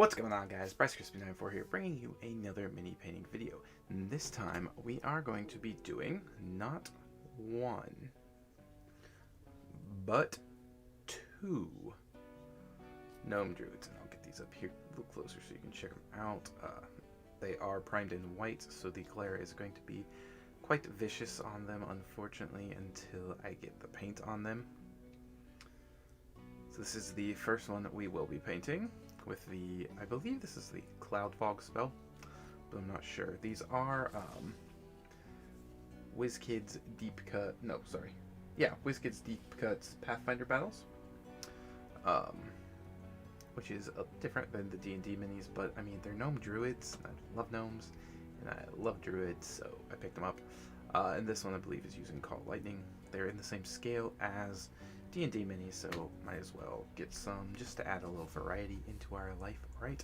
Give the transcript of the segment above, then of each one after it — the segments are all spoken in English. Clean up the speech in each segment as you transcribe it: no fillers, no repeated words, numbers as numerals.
What's going on, guys? BryceCrispy94 here, bringing you another mini painting video. And this time we are going to be doing not one, but two Gnome Druids. And I'll get these up here a little closer so you can check them out. They are primed in white, so the glare is going to be quite vicious on them, unfortunately, until I get the paint on them. So this is the first one that we will be painting with the, I believe this is the Cloud Fog spell, but I'm not sure. These are Wizkids Wizkids Pathfinder battles, which is different than the D&D minis, but I mean, they're Gnome Druids, and I love gnomes, and I love Druids, so I picked them up. And this one I believe is using Call Lightning. They're in the same scale as D&D minis, so might as well get some just to add a little variety into our life, right?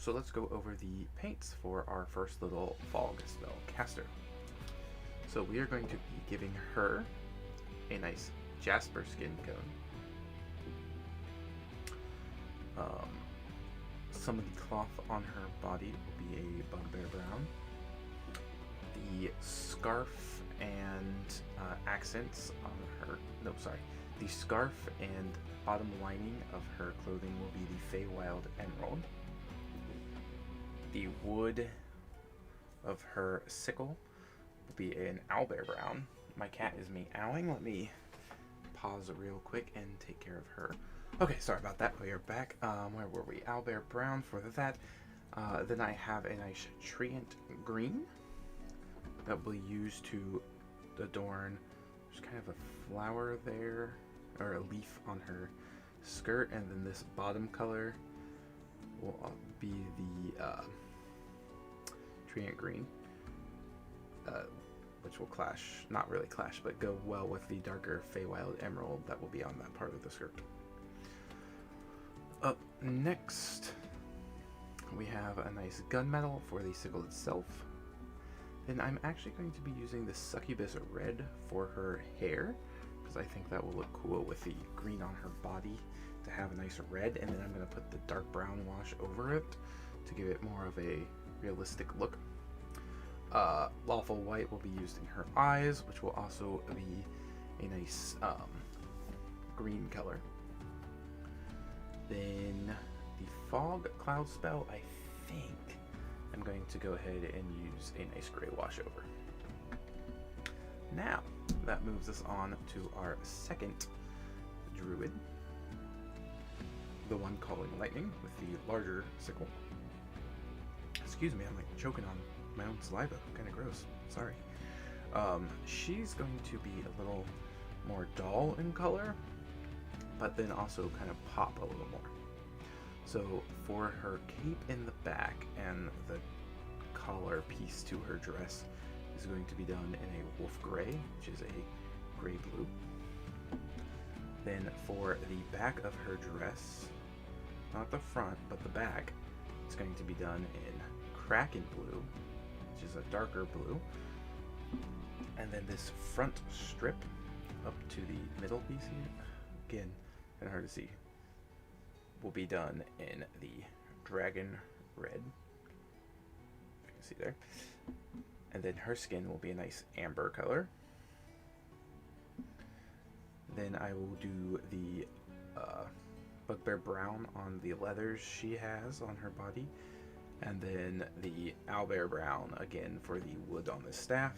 So let's go over the paints for our first little fog spell caster. So we are going to be giving her a nice jasper skin cone. Some of the cloth on her body will be a bugbear brown. The scarf and accents on her, the scarf and bottom lining of her clothing will be the Feywild Emerald. The wood of her sickle will be an owlbear brown. My cat is meowing. Let me pause real quick and take care of her. Okay, sorry about that. We are back. Where were we? Owlbear brown for that. Then I have a nice treant green that we'll use to adorn. There's kind of a flower there, or a leaf on her skirt, and then this bottom color will be the treant green, which will clash, not really clash, but go well with the darker Feywild Emerald that will be on that part of the skirt. Up next, we have a nice gunmetal for the sickle itself. Then I'm actually going to be using the Succubus Red for her hair, because I think that will look cool with the green on her body to have a nice red, and then I'm going to put the dark brown wash over it to give it more of a realistic look. Lawful White will be used in her eyes, which will also be a nice green color. Then the Fog Cloud spell, I think I'm going to go ahead and use a nice gray wash over. Now, that moves us on to our second druid, the one calling lightning with the larger sickle. Excuse me, I'm like choking on my own saliva, kind of gross, sorry. She's going to be a little more dull in color, but then also kind of pop a little more. So for her cape in the back and the collar piece to her dress is going to be done in a wolf gray, which is a gray blue. Then for the back of her dress, not the front, but the back, it's going to be done in kraken blue, which is a darker blue. And then this front strip up to the middle piece here, again, kind of hard to see, will be done in the dragon red, if you can see there. And then her skin will be a nice amber color. Then I will do the bugbear brown on the leathers she has on her body, and then the owlbear brown again for the wood on the staff.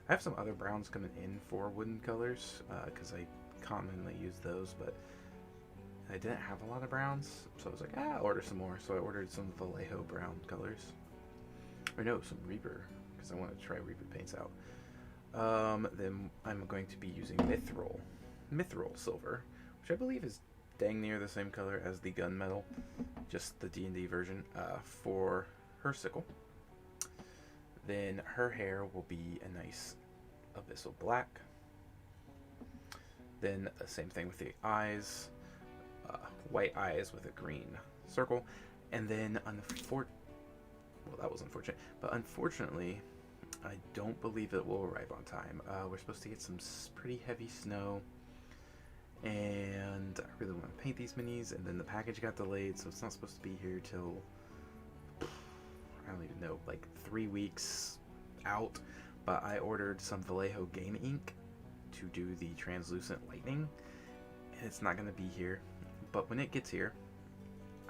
I have some other browns coming in for wooden colors because I commonly use those, but I didn't have a lot of browns, so I was like, I'll order some more. So I ordered some Vallejo brown colors, or no, some Reaper, because I want to try Reaper paints out. Then I'm going to be using Mithril Silver, which I believe is dang near the same color as the gunmetal, just the D&D version, for her sickle. Then her hair will be a nice abyssal black. Then the same thing with the eyes, white eyes with a green circle. And then that was unfortunate, but unfortunately I don't believe it will arrive on time. We're supposed to get some pretty heavy snow and I really want to paint these minis, and then the package got delayed, so it's not supposed to be here till, I don't even know, like 3 weeks out. But I ordered some Vallejo game ink to do the translucent lightning, and it's not going to be here. But when it gets here,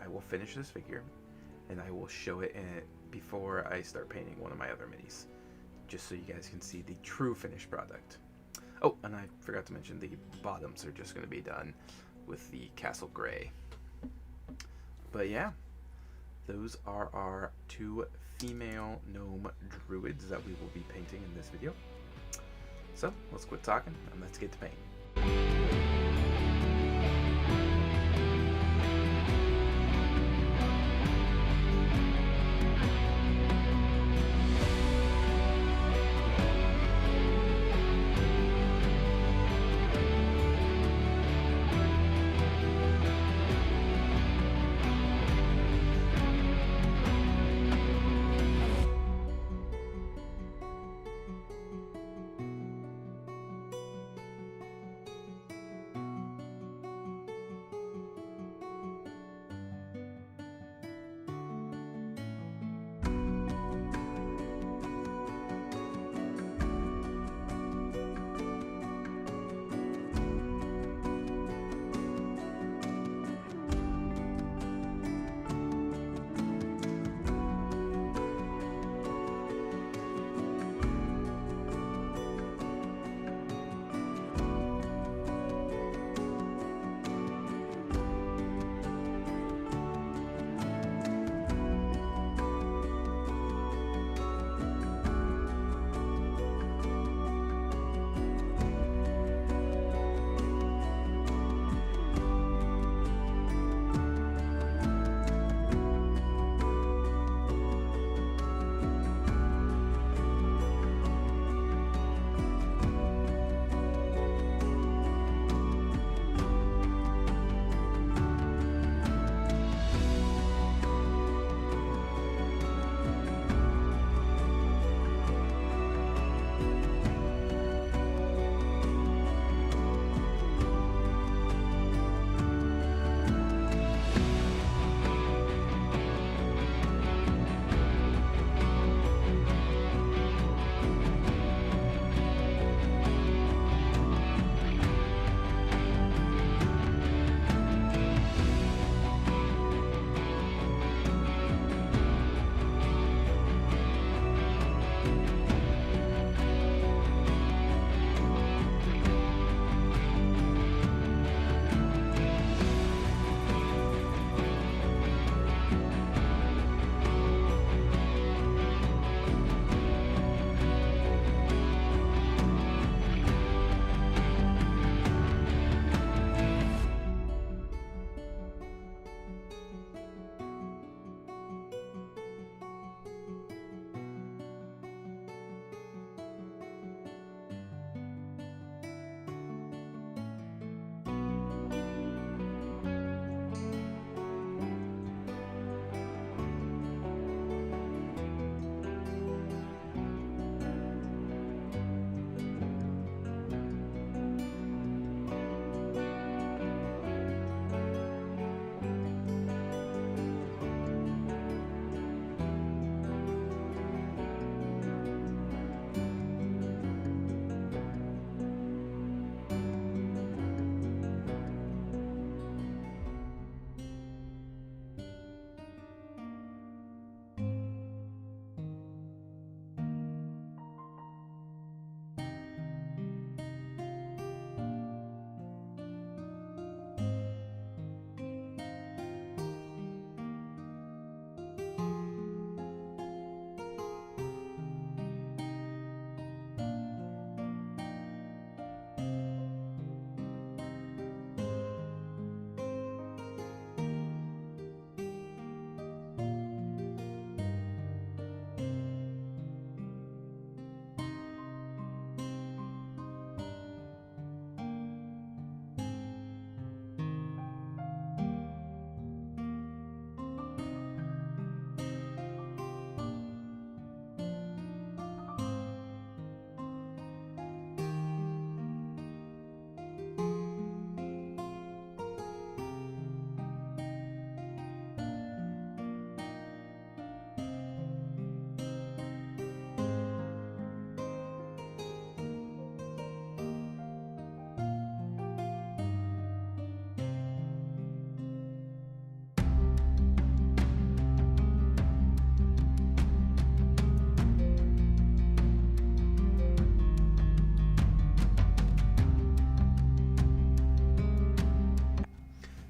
I will finish this figure, and I will show it in it before I start painting one of my other minis, just so you guys can see the true finished product. Oh, and I forgot to mention the bottoms are just going to be done with the Castle Gray. But yeah, those are our 2 female gnome druids that we will be painting in this video. So let's quit talking and let's get to paint.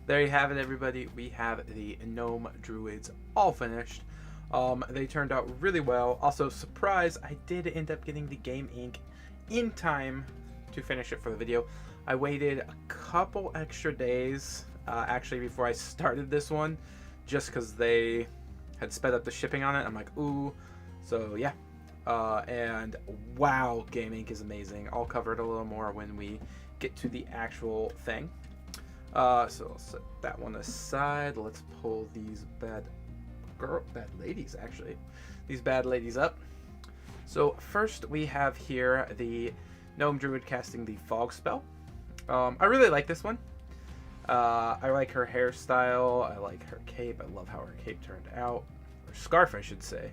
there you have it, everybody. We have the Gnome Druids all finished. They turned out really well. Also, surprise, I did end up getting the game ink in time to finish it for the video. I waited a couple extra days, actually, before I started this one, just because they had sped up the shipping on it. I'm like, ooh. So, yeah. And wow, game ink is amazing. I'll cover it a little more when we get to the actual thing. So I'll set that one aside. Let's pull these bad ladies, actually. These bad ladies up. So first we have here the Gnome Druid casting the Fog spell. I really like this one. I like her hairstyle. I like her cape. I love how her cape turned out. Or scarf, I should say.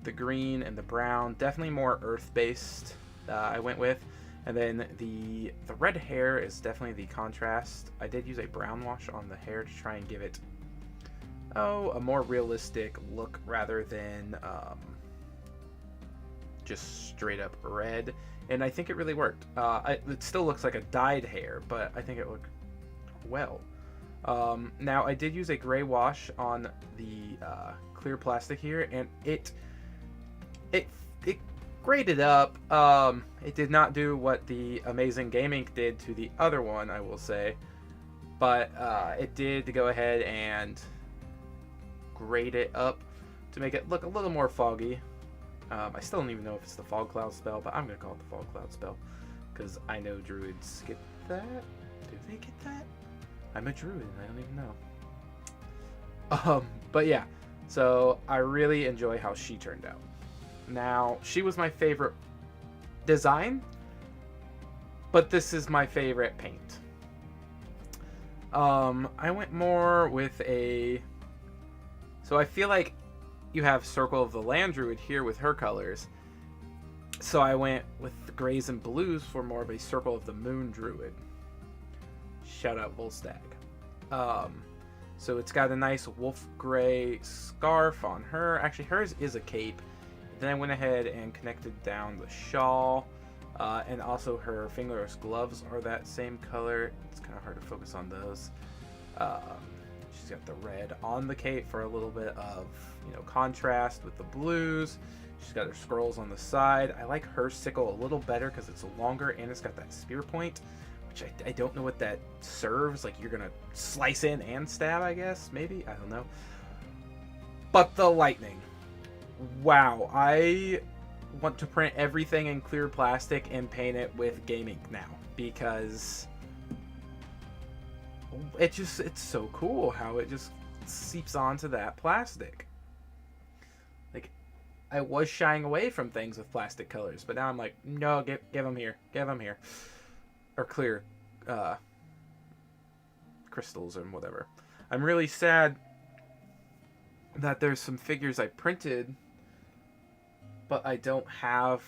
The green and the brown. Definitely more earth-based I went with. And then the red hair is definitely the contrast. I did use a brown wash on the hair to try and give it a more realistic look rather than just straight up red, and I think it really worked. It still looks like a dyed hair, but I think it looked well. Now I did use a gray wash on the clear plastic here, and it graded up. It did not do what the amazing game ink did to the other one, I will say, but it did go ahead and grade it up to make it look a little more foggy. I still don't even know if it's the fog cloud spell, but I'm gonna call it the fog cloud spell because I know druids get that. Do they get that? I'm a druid and I don't even know. But yeah, so I really enjoy how she turned out. Now, she was my favorite design, but this is my favorite paint. I went more with a... So I feel like you have Circle of the Land Druid here with her colors. So I went with the grays and blues for more of a Circle of the Moon Druid. Shout out Volstagg. So it's got a nice wolf gray scarf on her. Actually, hers is a cape. Then I went ahead and connected down the shawl. And also her fingerless gloves are that same color. It's kind of hard to focus on those. She's got the red on the cape for a little bit of, contrast with the blues. She's got her scrolls on the side. I like her sickle a little better because it's longer and it's got that spear point, which I don't know what that serves. Like, you're going to slice in and stab, I guess? Maybe? I don't know. But the lightning. Wow. I want to print everything in clear plastic and paint it with game ink now because it's so cool how it just seeps onto that plastic. Like, I was shying away from things with plastic colors, but now I'm like, no, give them here. Give them here. Or clear crystals and whatever. I'm really sad that there's some figures I printed, but I don't have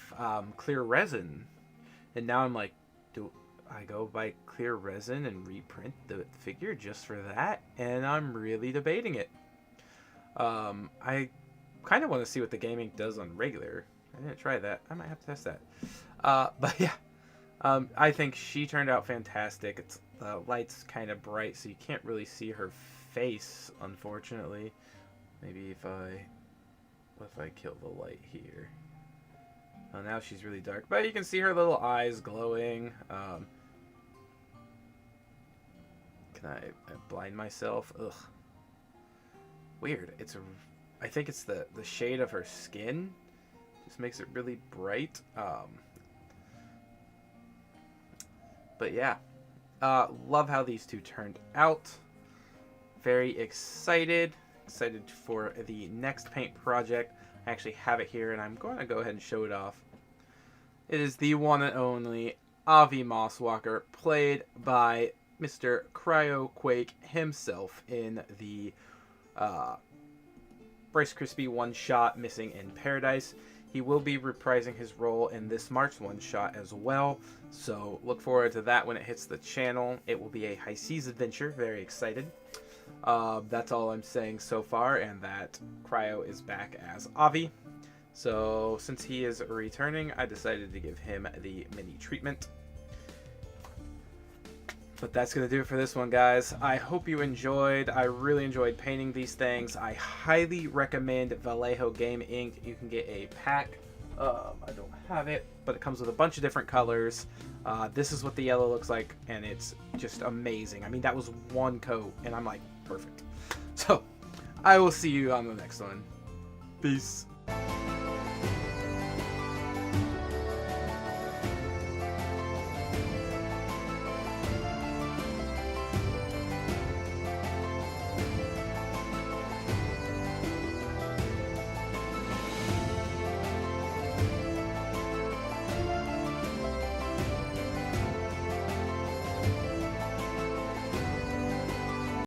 clear resin. And now I'm like, do I go buy clear resin and reprint the figure just for that? And I'm really debating it. I kind of want to see what the game ink does on regular. I didn't try that. I might have to test that. But yeah, I think she turned out fantastic. It's the light's kind of bright, so you can't really see her face, unfortunately. Maybe if I kill the light here. Oh, now she's really dark, but you can see her little eyes glowing. Can I blind myself? Ugh. Weird. I think it's the shade of her skin. Just makes it really bright. But yeah. Love how these two turned out. Very excited. Excited for the next paint project. I actually have it here, and I'm going to go ahead and show it off. It is the one and only Avi Mosswalker, played by Mr. Cryoquake himself in the Bryce Crispy one-shot Missing in Paradise. He will be reprising his role in this March one-shot as well, so look forward to that when it hits the channel. It will be a high seas adventure. Very excited. That's all I'm saying so far, and that Cryo is back as Avi. So since he is returning, I decided to give him the mini treatment. But that's going to do it for this one, guys. I hope you enjoyed. I really enjoyed painting these things. I highly recommend Vallejo Game Ink. You can get a pack. I don't have it, but it comes with a bunch of different colors. This is what the yellow looks like, and it's just amazing. I mean, that was one coat, and I'm like, perfect. So, I will see you on the next one. Peace.